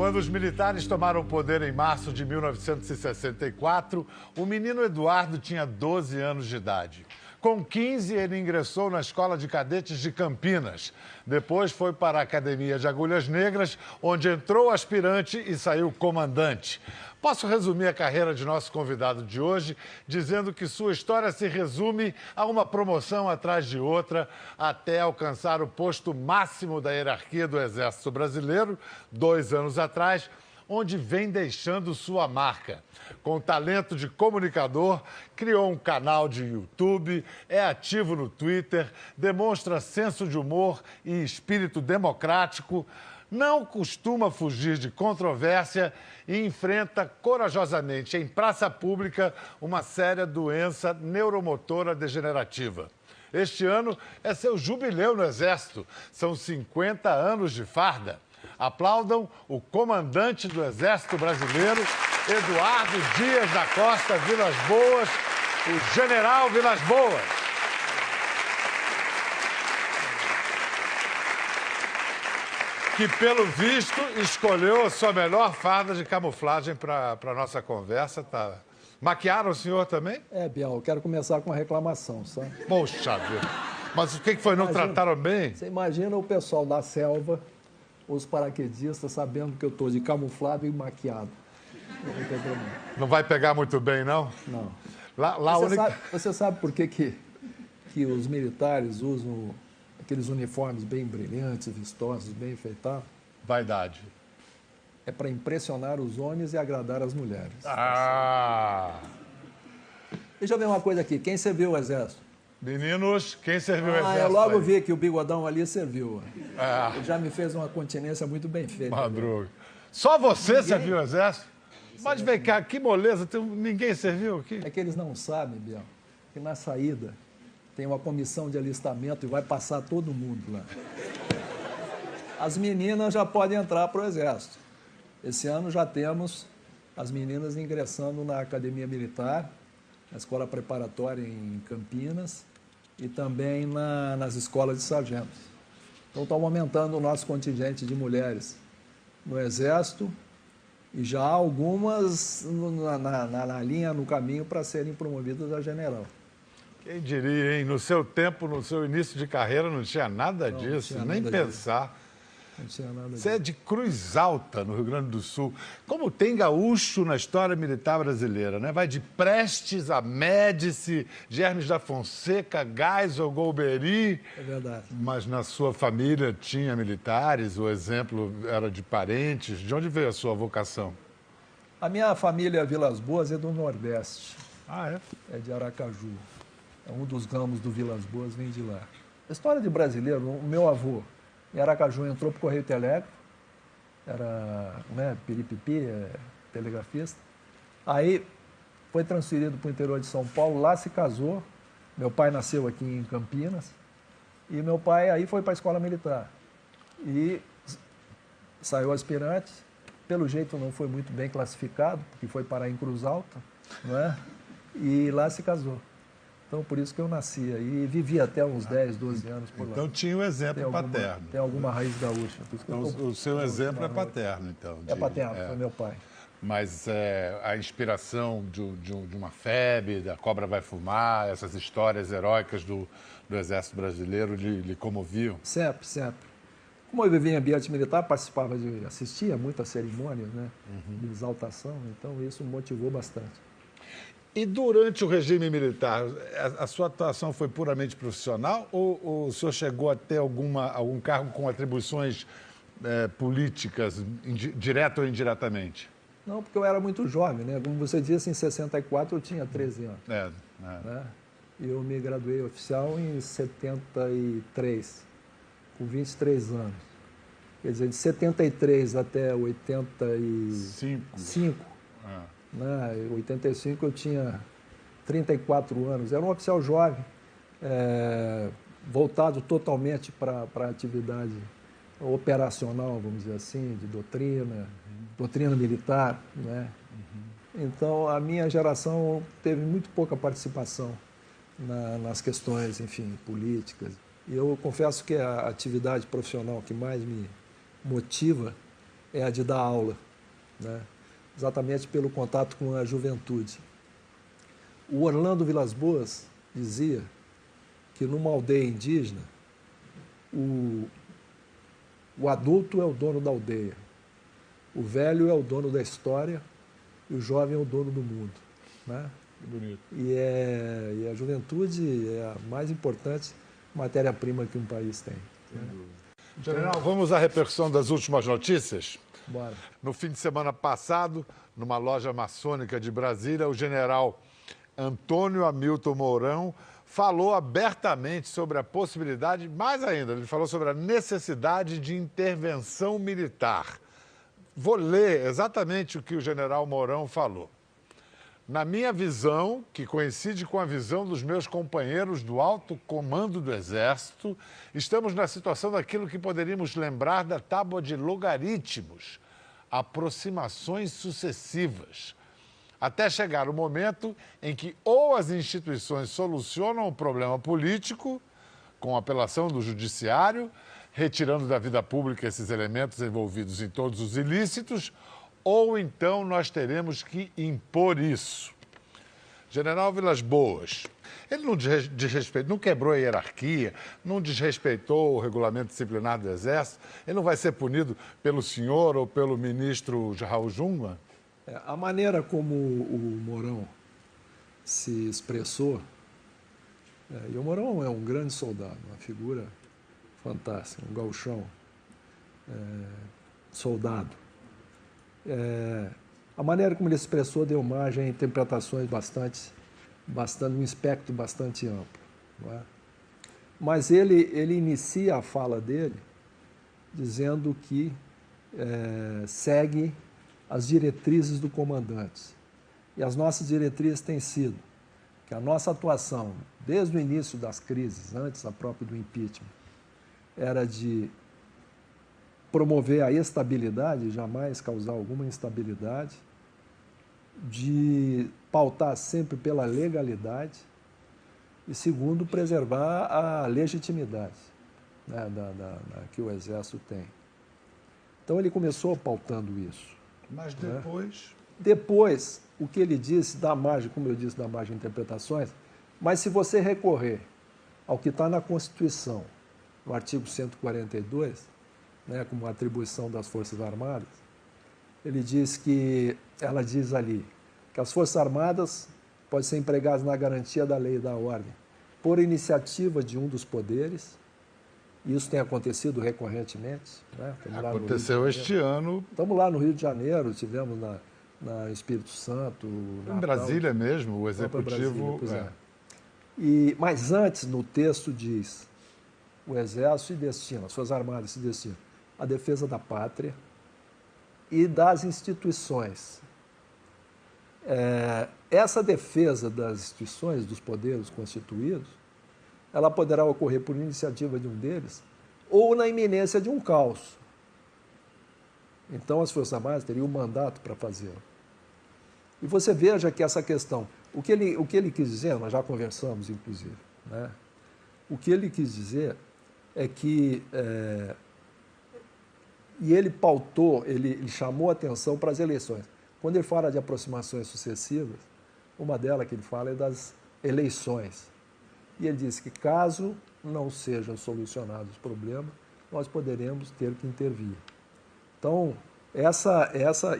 Quando os militares tomaram o poder em março de 1964, o menino Eduardo tinha 12 anos de idade. Com 15, ele ingressou na Escola de Cadetes de Campinas. Depois foi para a Academia de Agulhas Negras, onde entrou aspirante e saiu comandante. Posso resumir a carreira de nosso convidado de hoje dizendo que sua história se resume a uma promoção atrás de outra até alcançar o posto máximo da hierarquia do Exército Brasileiro, 2 anos atrás, onde vem deixando sua marca. Com talento de comunicador, criou um canal de YouTube, é ativo no Twitter, demonstra senso de humor e espírito democrático, não costuma fugir de controvérsia e enfrenta corajosamente em praça pública uma séria doença neuromotora degenerativa. Este ano é seu jubileu no Exército. São 50 anos de farda. Aplaudam o comandante do Exército Brasileiro, Eduardo Dias da Costa Vilas Boas, o general Vilas Boas. Que, pelo visto, escolheu a sua melhor farda de camuflagem para a nossa conversa. Tá? Maquiaram o senhor também? Bial, eu quero começar com uma reclamação, sabe? Poxa vida. Mas o que foi? Não trataram bem? Você imagina o pessoal da selva, os paraquedistas, sabendo que eu estou de camuflado e maquiado. Não tem problema. Não vai pegar muito bem, não? Não. Você sabe por que os militares usam aqueles uniformes bem brilhantes, vistosos, bem enfeitados? Vaidade. É para impressionar os homens e agradar as mulheres. Ah! Deixa eu ver uma coisa aqui. Quem serviu o Exército? Meninos, quem serviu o Exército? Eu logo vi que o bigodão ali serviu. Ah. Ele já me fez uma continência muito bem feita. Madruga. Só você serviu o Exército? Mas vem cá, que moleza, ninguém serviu aqui? É que eles não sabem, Biel, que na saída tem uma comissão de alistamento e vai passar todo mundo lá. As meninas já podem entrar para o Exército. Esse ano já temos as meninas ingressando na Academia Militar, na Escola Preparatória em Campinas e também nas escolas de sargentos. Então, estamos aumentando o nosso contingente de mulheres no Exército e já há algumas na linha, no caminho para serem promovidas a general. Quem diria, hein? No seu tempo, no seu início de carreira, não tinha nada disso, nem pensar. Não tinha nada disso. Você é de Cruz Alta, no Rio Grande do Sul. Como tem gaúcho na história militar brasileira, né? Vai de Prestes a Médici, Hermes da Fonseca, Geisel, Golbery. É verdade. Mas na sua família tinha militares, o exemplo era de parentes. De onde veio a sua vocação? A minha família Vilas Boas é do Nordeste. Ah, é? É de Aracaju. É um dos ramos do Vilas Boas, vem de lá. A história de brasileiro, o meu avô, em Aracaju, entrou para o Correio Telégrafo, era piripipi, telegrafista. Aí foi transferido para o interior de São Paulo, lá se casou. Meu pai nasceu aqui em Campinas. E meu pai aí foi para a escola militar. E saiu aspirante. Pelo jeito não foi muito bem classificado, porque foi parar em Cruz Alta, não é? E lá se casou. Então, por isso que eu nasci aí e vivi até uns 10, 12 anos por lá. Então, tinha o exemplo paterno. Tem alguma raiz gaúcha. Então, o seu exemplo é paterno, então. É paterno, foi meu pai. Mas a inspiração de uma febre, da Cobra Vai Fumar, essas histórias heróicas do Exército Brasileiro lhe comoviam? Sempre, sempre. Como eu vivia em ambiente militar, assistia muitas cerimônias, né? De exaltação, então isso me motivou bastante. E durante o regime militar, a sua atuação foi puramente profissional ou o senhor chegou a ter algum cargo com atribuições políticas, direto ou indiretamente? Não, porque eu era muito jovem, né? Como você disse, em 64 eu tinha 13 anos. Né? E eu me graduei oficial em 73, com 23 anos. Quer dizer, de 73 até 85. Em 85 eu tinha 34 anos, era um oficial jovem, voltado totalmente para a atividade operacional, vamos dizer assim, de doutrina militar, né? Então a minha geração teve muito pouca participação nas questões, enfim, políticas. E eu confesso que a atividade profissional que mais me motiva é a de dar aula, né? Exatamente pelo contato com a juventude. O Orlando Vilas Boas dizia que numa aldeia indígena, o adulto é o dono da aldeia, o velho é o dono da história e o jovem é o dono do mundo, né? Bonito. E a juventude é a mais importante matéria-prima que um país tem. General, vamos à repercussão das últimas notícias? Bora. No fim de semana passado, numa loja maçônica de Brasília, o general Antônio Hamilton Mourão falou abertamente sobre a possibilidade, mais ainda, ele falou sobre a necessidade de intervenção militar. Vou ler exatamente o que o general Mourão falou. Na minha visão, que coincide com a visão dos meus companheiros do alto comando do Exército, estamos na situação daquilo que poderíamos lembrar da tábua de logaritmos, aproximações sucessivas, até chegar o momento em que ou as instituições solucionam o problema político, com apelação do judiciário, retirando da vida pública esses elementos envolvidos em todos os ilícitos, ou então nós teremos que impor isso. General Vilas Boas, ele não desrespeitou, não quebrou a hierarquia, não desrespeitou o regulamento disciplinar do Exército, ele não vai ser punido pelo senhor ou pelo ministro Raul Jungmann? A maneira como o Mourão se expressou, e o Mourão é um grande soldado, uma figura fantástica, um gauchão, soldado. A maneira como ele se expressou deu margem a interpretações um espectro bastante amplo. Não é? Mas ele inicia a fala dele dizendo que segue as diretrizes do comandante. E as nossas diretrizes têm sido que a nossa atuação, desde o início das crises, antes própria do impeachment, era de promover a estabilidade, jamais causar alguma instabilidade, de pautar sempre pela legalidade e, segundo, preservar a legitimidade, né, que o Exército tem. Então, ele começou pautando isso. Mas depois... Né? Depois, o que ele disse dá margem, como eu disse, dá margem de interpretações, mas se você recorrer ao que está na Constituição, no artigo 142, né, como atribuição das Forças Armadas, ela diz ali que as Forças Armadas podem ser empregadas na garantia da lei e da ordem por iniciativa de um dos poderes, e isso tem acontecido recorrentemente. Né? Aconteceu este ano. Estamos lá no Rio de Janeiro, tivemos na Espírito Santo. Em Brasília mesmo, o Executivo... Mas antes, no texto diz, o Exército se destina, as Forças Armadas se destinam à defesa da pátria e das instituições. Essa defesa das instituições, dos poderes constituídos, ela poderá ocorrer por iniciativa de um deles ou na iminência de um caos. Então, as Forças Armadas teriam um mandato para fazê-lo. E você veja que essa questão, o que ele quis dizer, nós já conversamos, inclusive, né? O que ele quis dizer é que, e ele pautou, ele chamou a atenção para as eleições. Quando ele fala de aproximações sucessivas, uma delas que ele fala é das eleições. E ele disse que caso não sejam solucionados os problemas, nós poderemos ter que intervir. Então,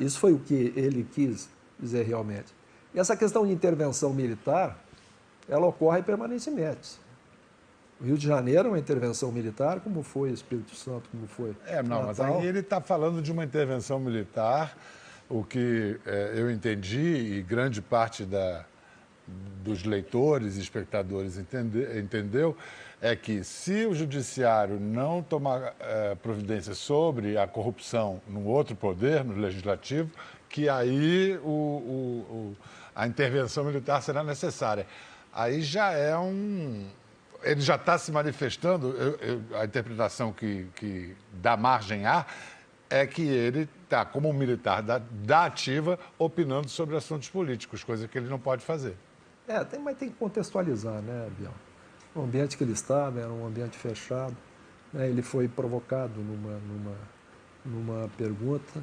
isso foi o que ele quis dizer realmente. E essa questão de intervenção militar, ela ocorre permanentemente. O Rio de Janeiro é uma intervenção militar, como foi o Espírito Santo, como foi Natal. Mas aí ele está falando de uma intervenção militar, o que eu entendi, e grande parte dos leitores e espectadores entendeu, é que se o judiciário não tomar providência sobre a corrupção no outro poder, no legislativo, que aí a intervenção militar será necessária. Aí já é ele já está se manifestando, a interpretação que dá margem a é que ele está, como um militar da ativa, opinando sobre assuntos políticos, coisa que ele não pode fazer. Mas tem que contextualizar, né, Biel? O ambiente que ele estava era um ambiente fechado, né? Ele foi provocado numa pergunta.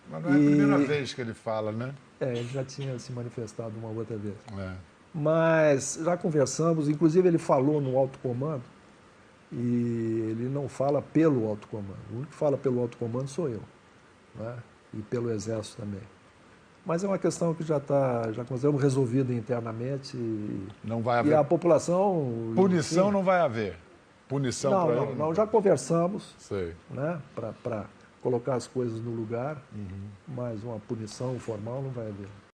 Mas não é a primeira vez que ele fala, né? Ele já tinha se manifestado uma outra vez. É. Mas já conversamos, inclusive ele falou no alto comando, e ele não fala pelo alto comando. O único que fala pelo alto comando sou eu, né? E pelo Exército também. Mas é uma questão que já consideramos resolvida internamente Não vai e haver. a população... Punição enfim, não vai haver. Punição para ele? não, já conversamos, Sei. né? Para colocar as coisas no lugar, mas uma punição formal não vai haver.